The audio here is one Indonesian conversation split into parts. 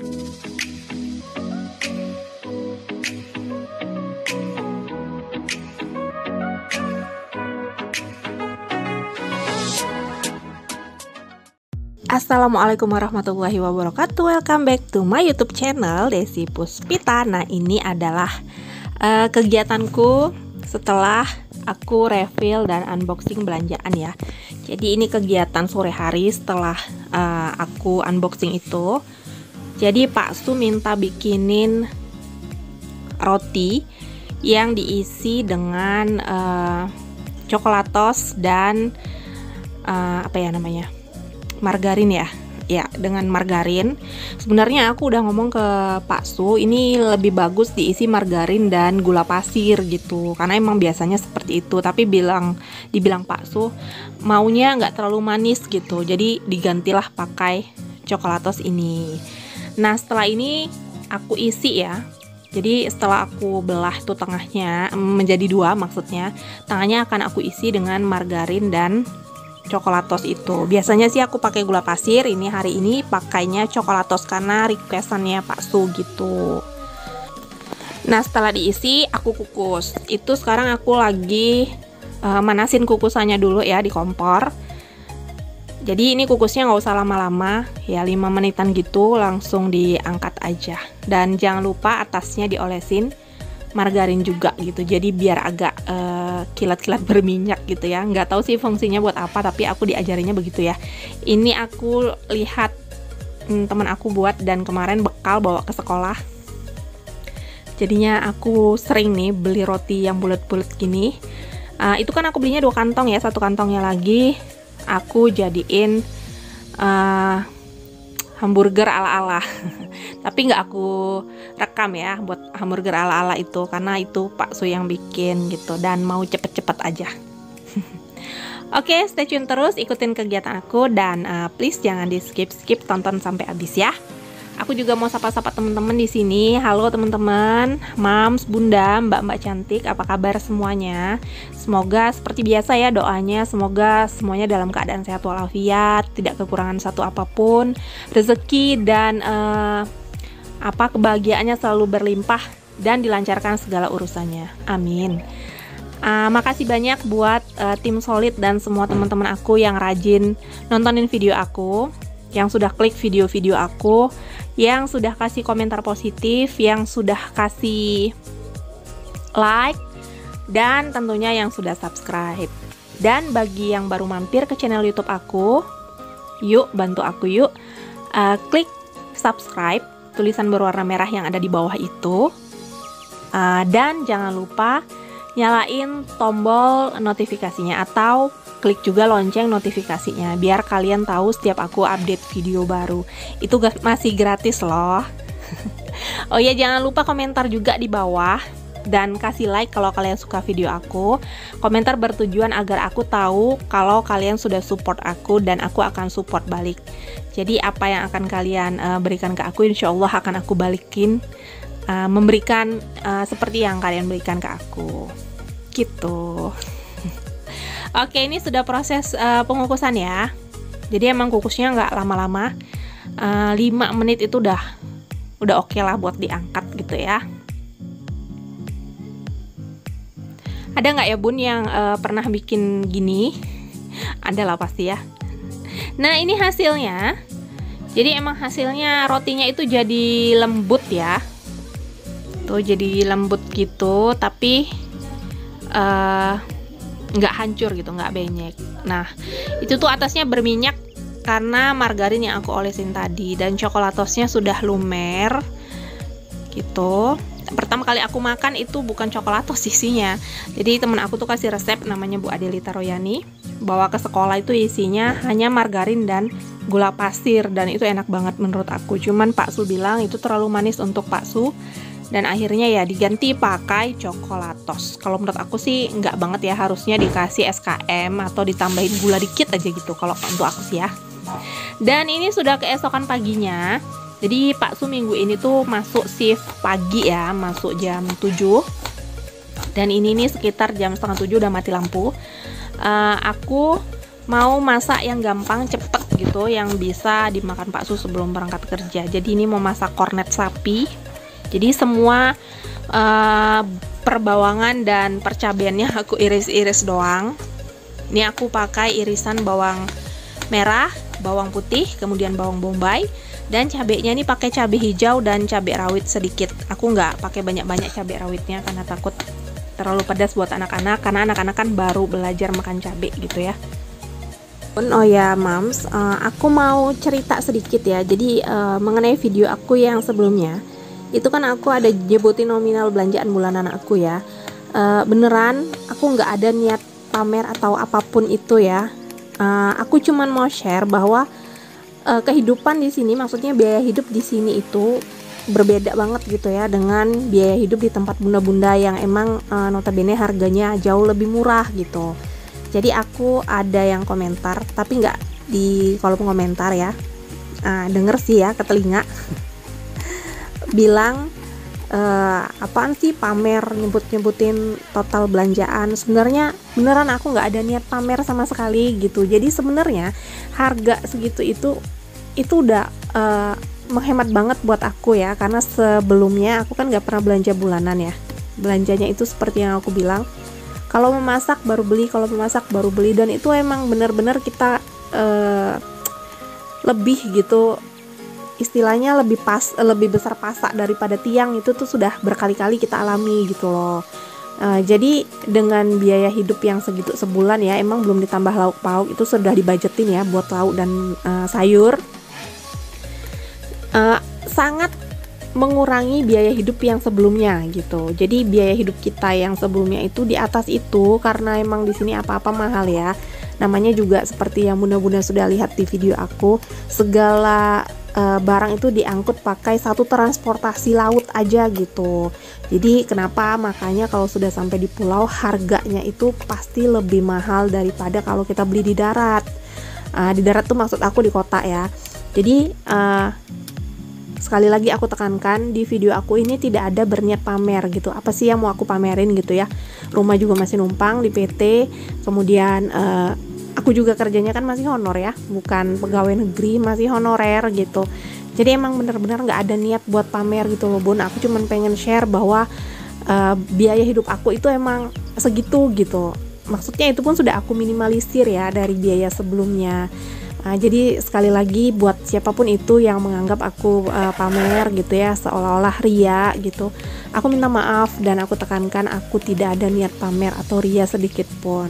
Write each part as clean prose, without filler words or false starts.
Assalamualaikum warahmatullahi wabarakatuh. Welcome back to my YouTube channel Desi Puspita. Nah, ini adalah kegiatanku setelah aku refill dan unboxing belanjaan ya. Jadi ini kegiatan sore hari setelah aku unboxing itu. Jadi Pak Su minta bikinin roti yang diisi dengan coklatos dan margarin ya, dengan margarin. Sebenarnya aku udah ngomong ke Pak Su, ini lebih bagus diisi margarin dan gula pasir gitu, karena emang biasanya seperti itu. Tapi dibilang Pak Su maunya nggak terlalu manis gitu, jadi digantilah pakai coklatos ini. Nah, setelah ini aku isi ya. Jadi setelah aku belah tuh tengahnya menjadi dua, maksudnya tengahnya akan aku isi dengan margarin dan coklatos itu. Biasanya sih aku pakai gula pasir, ini hari ini pakainya coklatos karena requestannya Pak Su gitu. Nah, setelah diisi aku kukus. Itu sekarang aku lagi manasin kukusannya dulu ya di kompor. Jadi ini kukusnya nggak usah lama-lama ya, 5 menitan gitu langsung diangkat aja. Dan jangan lupa atasnya diolesin margarin juga gitu, jadi biar agak kilat-kilat berminyak gitu ya. Nggak tahu sih fungsinya buat apa, tapi aku diajarinya begitu ya. Ini aku lihat teman aku buat dan kemarin bekal bawa ke sekolah. Jadinya aku sering nih beli roti yang bulat-bulat gini. Itu kan aku belinya 2 kantong ya, 1 kantongnya lagi aku jadiin hamburger ala-ala. Tapi nggak aku rekam ya buat hamburger ala-ala itu, karena itu Pak Su yang bikin gitu dan mau cepet-cepet aja. Oke, stay tune terus, ikutin kegiatan aku dan please jangan di skip-skip, tonton sampai habis ya. Aku juga mau sapa-sapa teman-teman di sini. Halo teman-teman, Mams, Bunda, Mbak-mbak cantik, apa kabar semuanya? Semoga seperti biasa ya doanya, semoga semuanya dalam keadaan sehat walafiat, tidak kekurangan satu apapun, rezeki dan kebahagiaannya selalu berlimpah dan dilancarkan segala urusannya. Amin. Makasih banyak buat tim solid dan semua teman-teman aku yang rajin nontonin video aku, yang sudah klik video-video aku, yang sudah kasih komentar positif, yang sudah kasih like, dan tentunya yang sudah subscribe. Dan bagi yang baru mampir ke channel YouTube aku, yuk bantu aku yuk, klik subscribe, tulisan berwarna merah yang ada di bawah itu, dan jangan lupa nyalain tombol notifikasinya atau klik juga lonceng notifikasinya biar kalian tahu setiap aku update video baru. Itu masih gratis loh. Oh ya, jangan lupa komentar juga di bawah dan kasih like kalau kalian suka video aku. Komentar bertujuan agar aku tahu kalau kalian sudah support aku dan aku akan support balik. Jadi apa yang akan kalian berikan ke aku, insya Allah akan aku balikin, memberikan seperti yang kalian berikan ke aku gitu. Oke, ini sudah proses pengukusan ya. Jadi emang kukusnya nggak lama-lama, 5 menit itu udah oke lah buat diangkat gitu ya. Ada nggak ya bun yang pernah bikin gini? Ada lah pasti ya. Nah, ini hasilnya. Jadi emang hasilnya rotinya itu jadi lembut ya. Tuh jadi lembut gitu, tapi nggak hancur gitu, nggak benyek. Nah, itu tuh atasnya berminyak karena margarin yang aku olesin tadi, dan coklatosnya sudah lumer gitu. Pertama kali aku makan itu bukan coklatos isinya. Jadi temen aku tuh kasih resep, namanya Bu Adelita Royani, bawa ke sekolah itu isinya hanya margarin dan gula pasir, dan itu enak banget menurut aku. Cuman Pak Su bilang itu terlalu manis untuk Pak Su, dan akhirnya ya diganti pakai coklatos. Kalau menurut aku sih nggak banget ya, harusnya dikasih SKM atau ditambahin gula dikit aja gitu kalau untuk aku sih ya. Dan ini sudah keesokan paginya. Jadi Pak Su minggu ini tuh masuk shift pagi ya, masuk jam 7. Dan ini nih sekitar jam setengah 7 udah mati lampu. Aku mau masak yang gampang cepet gitu yang bisa dimakan Pak Su sebelum berangkat kerja. Jadi ini mau masak kornet sapi. Jadi semua perbawangan dan percabeannya aku iris-iris doang. Ini aku pakai irisan bawang merah, bawang putih, kemudian bawang bombay, dan cabenya ini pakai cabai hijau dan cabai rawit sedikit. Aku nggak pakai banyak-banyak cabai rawitnya karena takut terlalu pedas buat anak-anak, karena anak-anak kan baru belajar makan cabai gitu ya. Oh ya Mams, aku mau cerita sedikit ya. Jadi mengenai video aku yang sebelumnya, itu kan aku ada nyebutin nominal belanjaan bulanan aku ya. Beneran aku nggak ada niat pamer atau apapun itu ya. Aku cuman mau share bahwa kehidupan di sini, maksudnya biaya hidup di sini itu berbeda banget gitu ya dengan biaya hidup di tempat bunda-bunda yang emang notabene harganya jauh lebih murah gitu. Jadi aku ada yang komentar, tapi nggak di kolom komentar ya, denger sih ya ke telinga, bilang apaan sih pamer, nyebut-nyebutin total belanjaan. Sebenarnya beneran aku nggak ada niat pamer sama sekali gitu. Jadi sebenarnya harga segitu itu udah menghemat banget buat aku ya, karena sebelumnya aku kan nggak pernah belanja bulanan ya. Belanjanya itu seperti yang aku bilang, kalau memasak baru beli, kalau memasak baru beli, dan itu emang bener-bener kita lebih gitu, istilahnya lebih besar pasak daripada tiang itu tuh sudah berkali-kali kita alami gitu loh. Jadi dengan biaya hidup yang segitu sebulan ya, emang belum ditambah lauk pauk, itu sudah dibajetin ya buat lauk dan sayur. Sangat mengurangi biaya hidup yang sebelumnya gitu. Jadi biaya hidup kita yang sebelumnya itu di atas itu, karena emang di sini apa-apa mahal ya. Namanya juga seperti yang bunda-bunda sudah lihat di video aku, segala barang itu diangkut pakai satu transportasi laut aja gitu. Jadi kenapa makanya kalau sudah sampai di pulau harganya itu pasti lebih mahal daripada kalau kita beli di darat. Di darat tuh maksud aku di kota ya. Jadi sekali lagi aku tekankan, di video aku ini tidak ada berniat pamer gitu. Apa sih yang mau aku pamerin gitu ya. Rumah juga masih numpang di PT, kemudian aku juga kerjanya kan masih honor ya, bukan pegawai negeri, masih honorer gitu. Jadi emang bener-bener gak ada niat buat pamer gitu loh bun. Aku cuman pengen share bahwa biaya hidup aku itu emang segitu gitu. Maksudnya itu pun sudah aku minimalisir ya dari biaya sebelumnya. Jadi sekali lagi buat siapapun itu yang menganggap aku pamer gitu ya, seolah-olah ria gitu, aku minta maaf dan aku tekankan aku tidak ada niat pamer atau ria sedikit pun.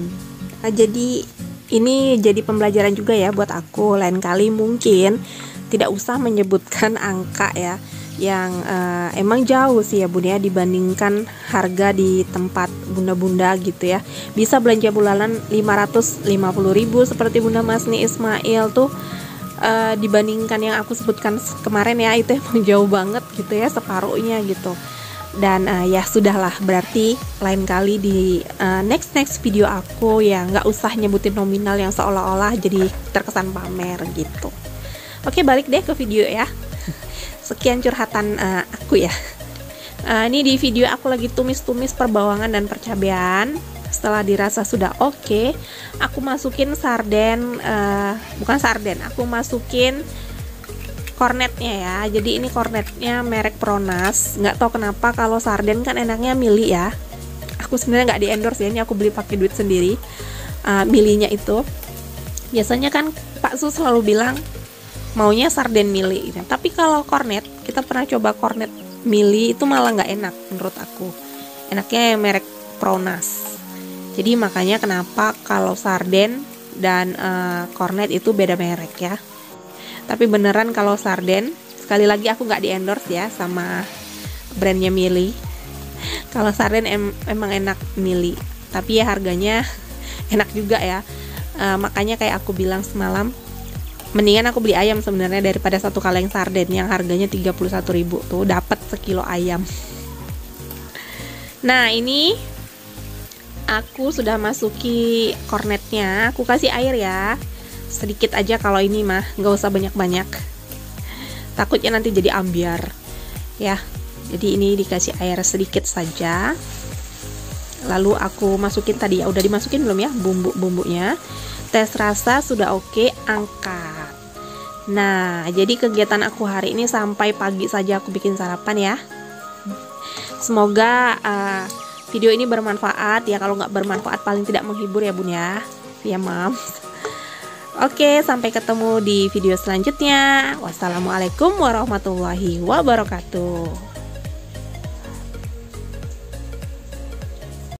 Jadi ini jadi pembelajaran juga ya buat aku, lain kali mungkin tidak usah menyebutkan angka ya yang emang jauh sih ya bun ya dibandingkan harga di tempat bunda-bunda gitu ya. Bisa belanja bulanan 550.000 seperti Bunda Masni Ismail tuh, dibandingkan yang aku sebutkan kemarin ya, itu emang jauh banget gitu ya, separuhnya gitu. Dan ya sudahlah, berarti lain kali di next video aku ya nggak usah nyebutin nominal yang seolah-olah jadi terkesan pamer gitu. Oke, balik deh ke video ya. Sekian curhatan aku ya. Ini di video aku lagi tumis-tumis perbawangan dan percabean. Setelah dirasa sudah oke, aku masukin sarden, bukan sarden, aku masukin kornetnya ya. Jadi ini kornetnya merek Pronas. Nggak tahu kenapa kalau sarden kan enaknya mili ya. Aku sebenarnya nggak di endorse ya, ini aku beli pakai duit sendiri. Milinya itu biasanya kan Pak Su selalu bilang maunya sarden mili gitu. Tapi kalau kornet, kita pernah coba kornet mili itu malah nggak enak menurut aku. Enaknya yang merek Pronas. Jadi makanya kenapa kalau sarden dan kornet itu beda merek ya. Tapi beneran kalau sarden, sekali lagi aku nggak di endorse ya sama brandnya Mili. Kalau sarden emang enak Mili, tapi ya harganya enak juga ya. Makanya kayak aku bilang semalam, mendingan aku beli ayam sebenarnya daripada satu kaleng sarden yang harganya 31.000 tuh dapat sekilo ayam. Nah, ini aku sudah masuki kornetnya. Aku kasih air ya, sedikit aja kalau ini mah, nggak usah banyak-banyak. Takutnya nanti jadi ambiar ya. Jadi ini dikasih air sedikit saja. Lalu aku masukin tadi ya, udah dimasukin belum ya bumbu-bumbunya. Tes rasa sudah oke, angkat. Nah, jadi kegiatan aku hari ini sampai pagi saja aku bikin sarapan ya. Semoga video ini bermanfaat ya. Kalau nggak bermanfaat paling tidak menghibur ya bun ya. Ya mam. Oke, sampai ketemu di video selanjutnya. Wassalamualaikum warahmatullahi wabarakatuh.